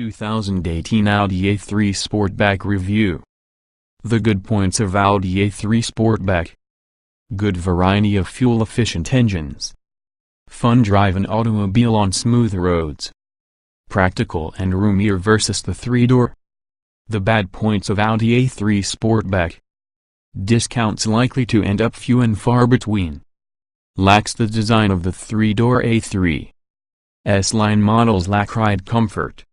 2018 Audi A3 Sportback Review. The good points of Audi A3 Sportback: good variety of fuel-efficient engines, fun drive an automobile on smooth roads, practical and roomier versus the 3-door. The bad points of Audi A3 Sportback: discounts likely to end up few and far between, lacks the design of the 3-door A3. S-line models lack ride comfort.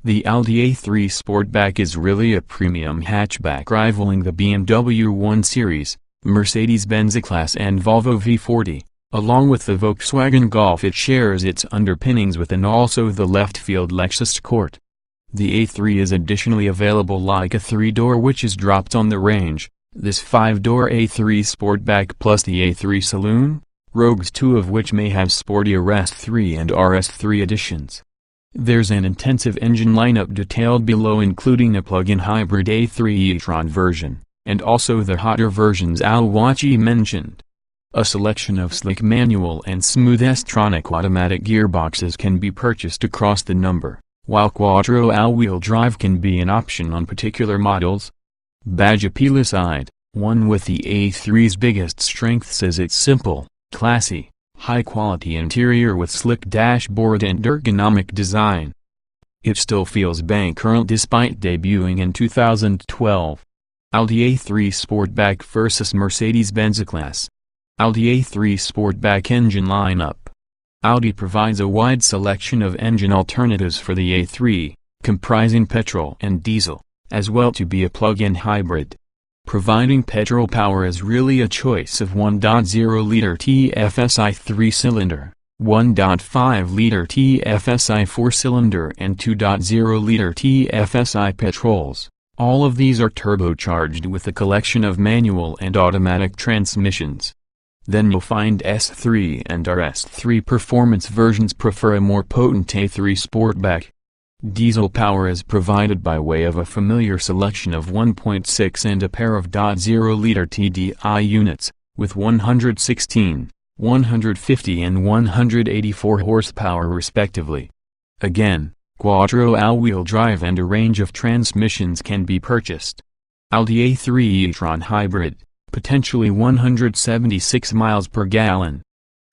The Audi A3 Sportback is really a premium hatchback rivaling the BMW 1 Series, Mercedes-Benz E-Class and Volvo V40. Along with the Volkswagen Golf, it shares its underpinnings with and also the left-field Lexus Escort. The A3 is additionally available like a 3-door which is dropped on the range, this 5-door A3 Sportback plus the A3 Saloon, Rogues, two of which may have sportier RS3 and RS3 editions. There's an intensive engine lineup detailed below, including a plug-in hybrid A3 e-tron version, and also the hotter versions Alwachi mentioned. A selection of slick manual and smooth S-tronic automatic gearboxes can be purchased across the number, while quattro all-wheel drive can be an option on particular models. Badge appeal aside, one with the A3's biggest strengths is its simple, classy, high-quality interior with slick dashboard and ergonomic design. It still feels bank-current despite debuting in 2012. Audi A3 Sportback vs Mercedes-Benz E-Class. Audi A3 Sportback engine lineup. Audi provides a wide selection of engine alternatives for the A3, comprising petrol and diesel, as well to be a plug-in hybrid. Providing petrol power is really a choice of 1.0-liter TFSI 3-cylinder, 1.5-liter TFSI 4-cylinder and 2.0-liter TFSI petrols. All of these are turbocharged with a collection of manual and automatic transmissions. Then you'll find S3 and RS3 performance versions prefer a more potent A3 Sportback. Diesel power is provided by way of a familiar selection of 1.6 and a pair of .0-liter TDI units, with 116, 150 and 184 horsepower respectively. Again, quattro all-wheel drive and a range of transmissions can be purchased. Audi A3 e-tron hybrid, potentially 176 miles per gallon.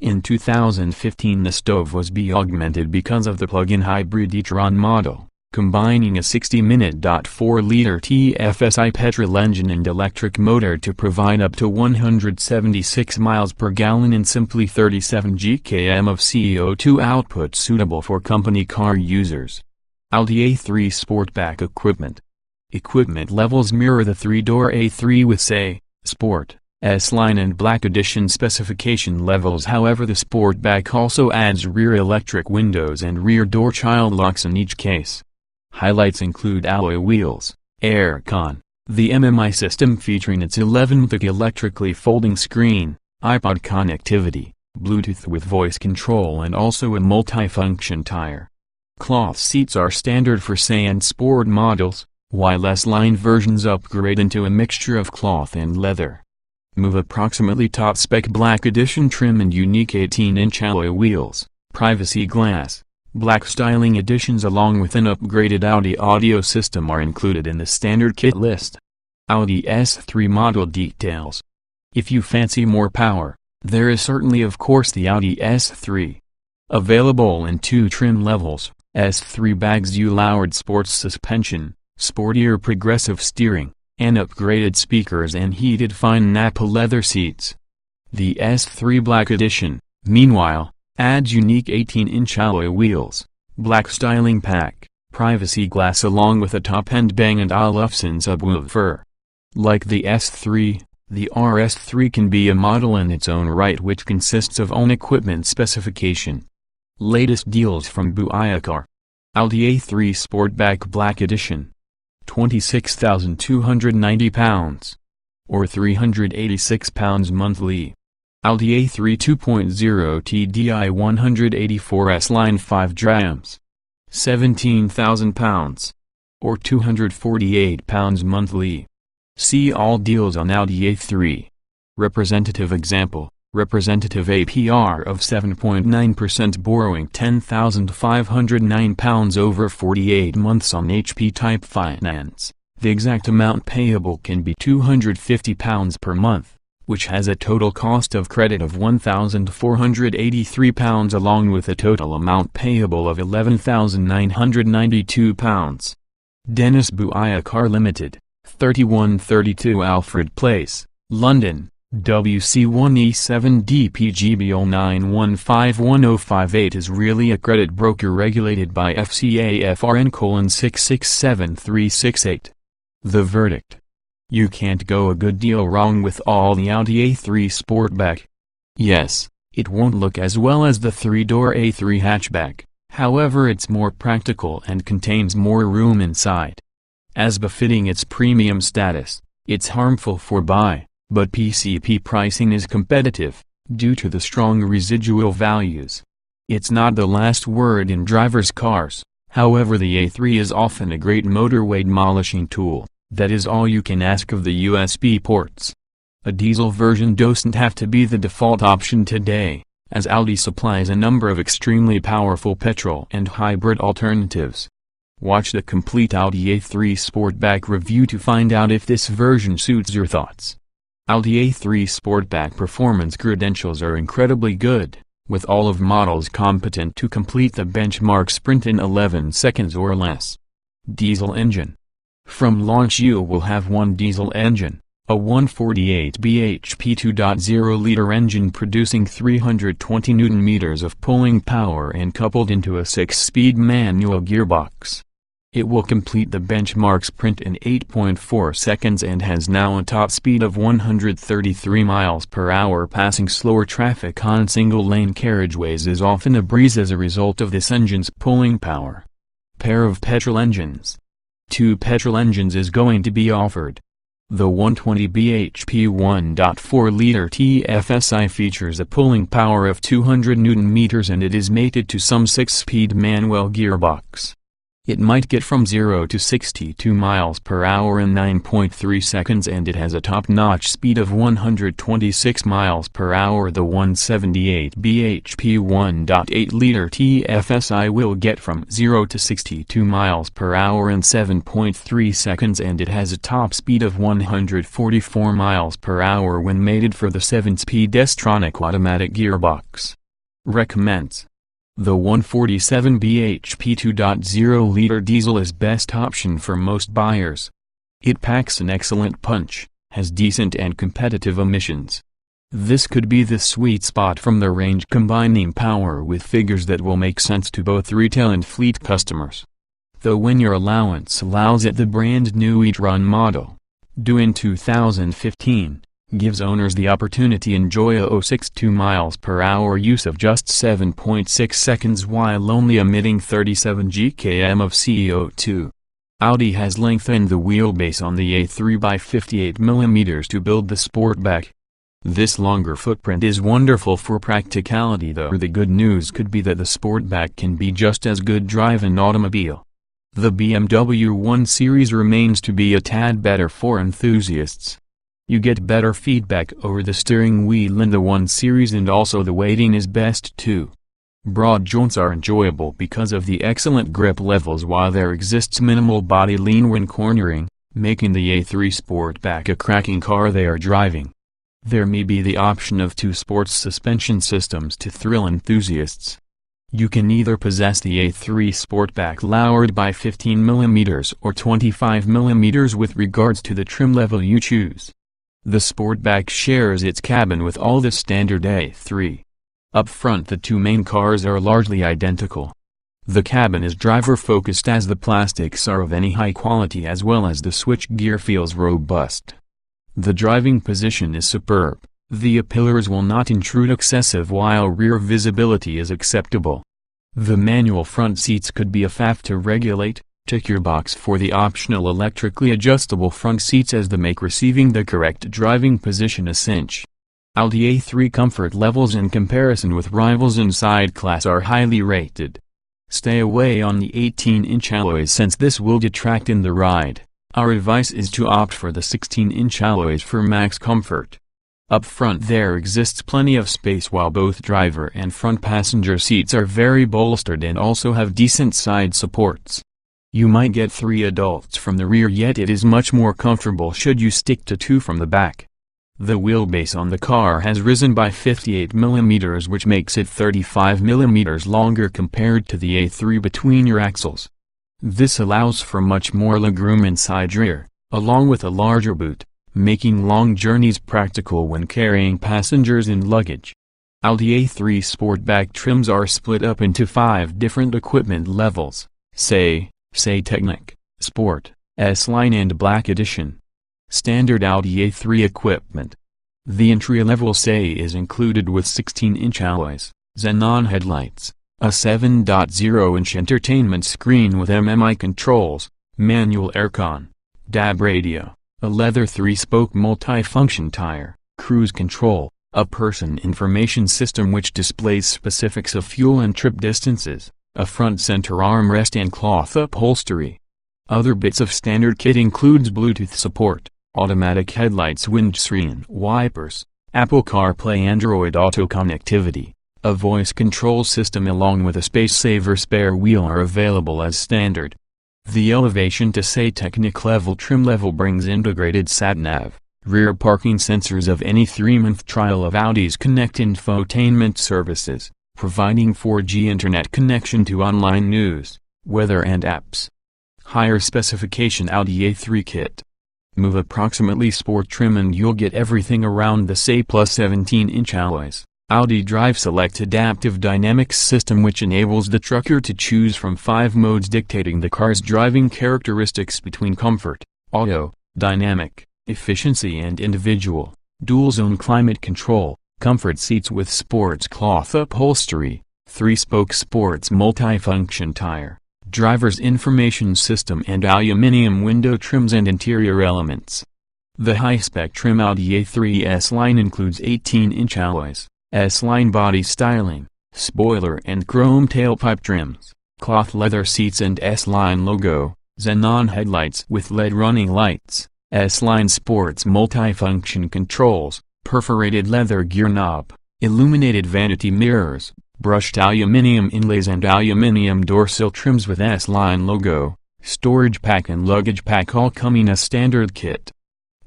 In 2015 the stove was augmented because of the plug-in hybrid e-tron model, combining a 60-minute .4-liter TFSI petrol engine and electric motor to provide up to 176 miles per gallon and simply 37 gkm of CO2 output, suitable for company car users. Audi A3 Sportback equipment. Equipment levels mirror the 3-door A3 with say, Sport, S-Line and Black Edition specification levels. However, the Sportback also adds rear electric windows and rear door child locks in each case. Highlights include alloy wheels, aircon, the MMI system featuring its 11-inch electrically folding screen, iPod connectivity, Bluetooth with voice control and also a multifunction tire. Cloth seats are standard for SE and Sport models, while S-Line versions upgrade into a mixture of cloth and leather. Move approximately top-spec Black Edition trim and unique 18-inch alloy wheels, privacy glass, black styling additions along with an upgraded Audi audio system are included in the standard kit list. Audi S3 model details. If you fancy more power, there is certainly of course the Audi S3. Available in 2 trim levels, S3 bags you lowered sports suspension, sportier progressive steering, and upgraded speakers and heated fine Nappa leather seats. The S3 Black Edition, meanwhile, adds unique 18-inch alloy wheels, black styling pack, privacy glass along with a top-end Bang & Olufsen subwoofer. Like the S3, the RS3 can be a model in its own right which consists of own equipment specification. Latest deals from Buyakar. Audi A3 Sportback Black Edition. £26,290, or £386 monthly. Audi A3 2.0 TDI 184 S-Line 5 drams. £17,000, or £248 monthly. See all deals on Audi A3. Representative example, representative APR of 7.9%, borrowing £10,509 over 48 months on HP-type finance. The exact amount payable can be £250 per month, which has a total cost of credit of £1,483 along with a total amount payable of £11,992. Dennis Buaya Car Limited, 3132 Alfred Place, London, WC1E7DPGBL9151058 is really a credit broker regulated by FCAFRN:667368. The verdict: you can't go a good deal wrong with all the Audi A3 Sportback. Yes, it won't look as well as the three-door A3 hatchback, however it's more practical and contains more room inside. As befitting its premium status, it's harmful for buy, but PCP pricing is competitive, due to the strong residual values. It's not the last word in drivers' cars, however the A3 is often a great motorway demolishing tool. That is all you can ask of the USB ports. A diesel version doesn't have to be the default option today, as Audi supplies a number of extremely powerful petrol and hybrid alternatives. Watch the complete Audi A3 Sportback review to find out if this version suits your thoughts. Audi A3 Sportback performance credentials are incredibly good, with all of models competent to complete the benchmark sprint in 11 seconds or less. Diesel engine. From launch you will have one diesel engine, a 148 bhp 2.0-liter engine producing 320 Nm of pulling power and coupled into a 6-speed manual gearbox. It will complete the benchmark sprint in 8.4 seconds and has now a top speed of 133 miles per hour. Passing slower traffic on single-lane carriageways is often a breeze as a result of this engine's pulling power. Pair of petrol engines. 2 petrol engines is going to be offered. The 120 bhp 1.4-liter TFSI features a pulling power of 200 Nm and it is mated to some 6-speed manual gearbox. It might get from 0 to 62 miles per hour in 9.3 seconds and it has a top-notch speed of 126 miles per hour. The 178 bhp 1.8-liter TFSI will get from 0 to 62 miles per hour in 7.3 seconds and it has a top speed of 144 miles per hour when mated for the 7-speed S-tronic automatic gearbox. Recommends. The 147 bhp 2.0-liter diesel is best option for most buyers. It packs an excellent punch, has decent and competitive emissions. This could be the sweet spot from the range, combining power with figures that will make sense to both retail and fleet customers. Though when your allowance allows it, the brand new e-tron model, due in 2015, gives owners the opportunity to enjoy a 0.62 miles per hour use of just 7.6 seconds while only emitting 37 gkm of CO2. Audi has lengthened the wheelbase on the A3 by 58 mm to build the Sportback. This longer footprint is wonderful for practicality, though the good news could be that the Sportback can be just as good drive an automobile. The BMW 1 Series remains to be a tad better for enthusiasts. You get better feedback over the steering wheel in the 1 Series and also the weighting is best too. Broad joints are enjoyable because of the excellent grip levels while there exists minimal body lean when cornering, making the A3 Sportback a cracking car they are driving. There may be the option of 2 sports suspension systems to thrill enthusiasts. You can either possess the A3 Sportback lowered by 15 mm or 25 mm with regards to the trim level you choose. The Sportback shares its cabin with all the standard A3. Up front the two main cars are largely identical. The cabin is driver-focused as the plastics are of any high quality as well as the switchgear feels robust. The driving position is superb, the pillars will not intrude excessive while rear visibility is acceptable. The manual front seats could be a faff to regulate. Check your box for the optional electrically adjustable front seats as they make receiving the correct driving position a cinch. Audi A3 comfort levels in comparison with rivals inside class are highly rated. Stay away on the 18-inch alloys since this will detract in the ride. Our advice is to opt for the 16-inch alloys for max comfort. Up front there exists plenty of space while both driver and front passenger seats are very bolstered and also have decent side supports. You might get 3 adults from the rear, yet it is much more comfortable should you stick to 2 from the back. The wheelbase on the car has risen by 58 mm, which makes it 35 mm longer compared to the A3 between your axles. This allows for much more legroom inside rear, along with a larger boot, making long journeys practical when carrying passengers and luggage. Audi A3 Sportback trims are split up into 5 different equipment levels, say Technic, Sport, S-Line and Black Edition. Standard Audi A3 equipment. The entry-level SE is included with 16-inch alloys, xenon headlights, a 7.0-inch entertainment screen with MMI controls, manual aircon, DAB radio, a leather 3-spoke multi-function tire, cruise control, a person information system which displays specifics of fuel and trip distances, a front center armrest and cloth upholstery. Other bits of standard kit includes Bluetooth support, automatic headlights, windscreen wipers, Apple CarPlay, Android Auto connectivity, a voice control system along with a space-saver spare wheel are available as standard. The elevation to SE Technic level trim level brings integrated sat-nav, rear parking sensors of any 3-month trial of Audi's Connect infotainment services, providing 4G internet connection to online news, weather and apps. Higher specification Audi A3 kit. Move approximately sport trim and you'll get everything around the SE plus 17-inch alloys. Audi Drive Select Adaptive Dynamics system, which enables the trucker to choose from 5 modes dictating the car's driving characteristics between comfort, auto, dynamic, efficiency and individual, dual-zone climate control, comfort seats with sports cloth upholstery, 3-spoke sports multi-function tire, driver's information system and aluminum window trims and interior elements. The high-spec trim Audi A3 S-Line includes 18-inch alloys, S-Line body styling, spoiler and chrome tailpipe trims, cloth leather seats and S-Line logo, xenon headlights with LED running lights, S-Line sports multifunction controls, perforated leather gear knob, illuminated vanity mirrors, brushed aluminum inlays and aluminum door sill trims with S-Line logo, storage pack and luggage pack all come in a standard kit.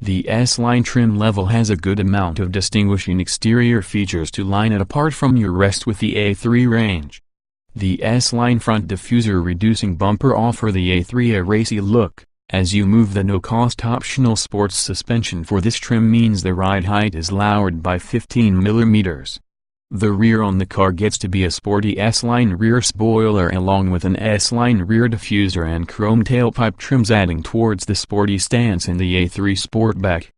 The S-Line trim level has a good amount of distinguishing exterior features to line it apart from your rest with the A3 range. The S-Line front diffuser reducing bumper offer the A3 a racy look, as you move. The no-cost optional sports suspension for this trim means the ride height is lowered by 15 mm. The rear on the car gets to be a sporty S-Line rear spoiler along with an S-Line rear diffuser and chrome tailpipe trims, adding towards the sporty stance in the A3 Sportback.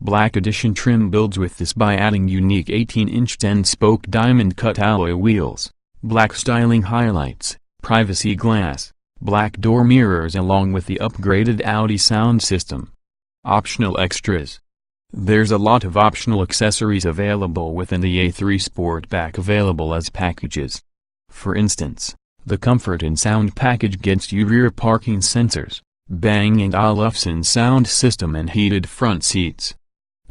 Black Edition trim builds with this by adding unique 18-inch 10-spoke diamond-cut alloy wheels, black styling highlights, privacy glass, black door mirrors along with the upgraded Audi sound system. Optional extras. There's a lot of optional accessories available within the A3 Sportback, available as packages. For instance, the Comfort and Sound package gets you rear parking sensors, Bang & Olufsen sound system and heated front seats.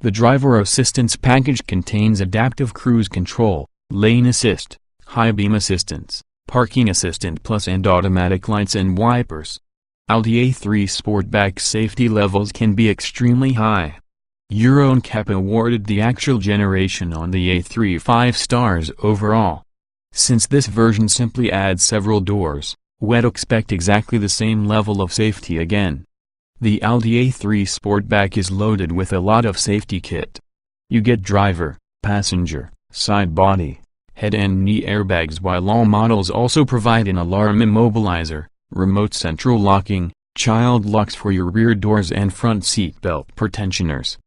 The Driver Assistance package contains adaptive cruise control, lane assist, high beam assistance, parking assistant plus and automatic lights and wipers. Audi A3 Sportback safety levels can be extremely high. Euro NCAP awarded the actual generation on the A3 5 stars overall. Since this version simply adds several doors, we'd expect exactly the same level of safety again. The Audi A3 Sportback is loaded with a lot of safety kit. You get driver, passenger, side body, head and knee airbags, while all models also provide an alarm immobilizer, remote central locking, child locks for your rear doors and front seat belt pretensioners.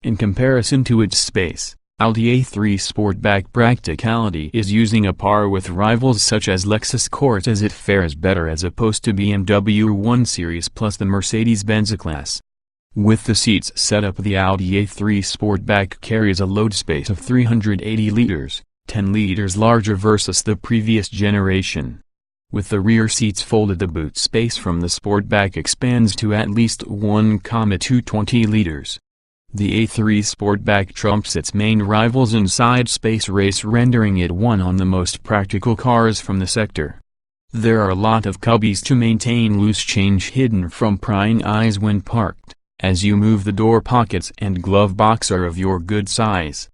In comparison to its space, Audi A3 Sportback practicality is using a par with rivals such as Lexus Corsa, as it fares better as opposed to BMW 1 Series plus the Mercedes-Benz class. With the seats set up, the Audi A3 Sportback carries a load space of 380 liters, 10 liters larger versus the previous generation. With the rear seats folded, the boot space from the Sportback expands to at least 1,220 liters. The A3 Sportback trumps its main rivals in side space race, rendering it one of the most practical cars from the sector. There are a lot of cubbies to maintain loose change hidden from prying eyes when parked, as you move the door pockets, and glove box are of your good size.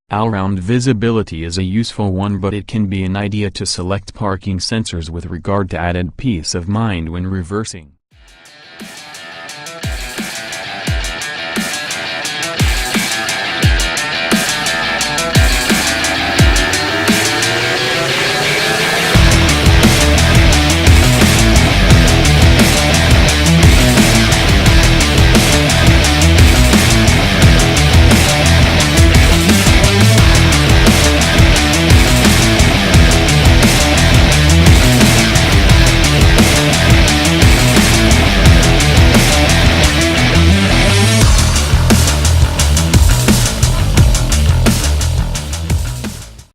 All-round visibility is a useful one, but it can be an idea to select parking sensors with regard to added peace of mind when reversing.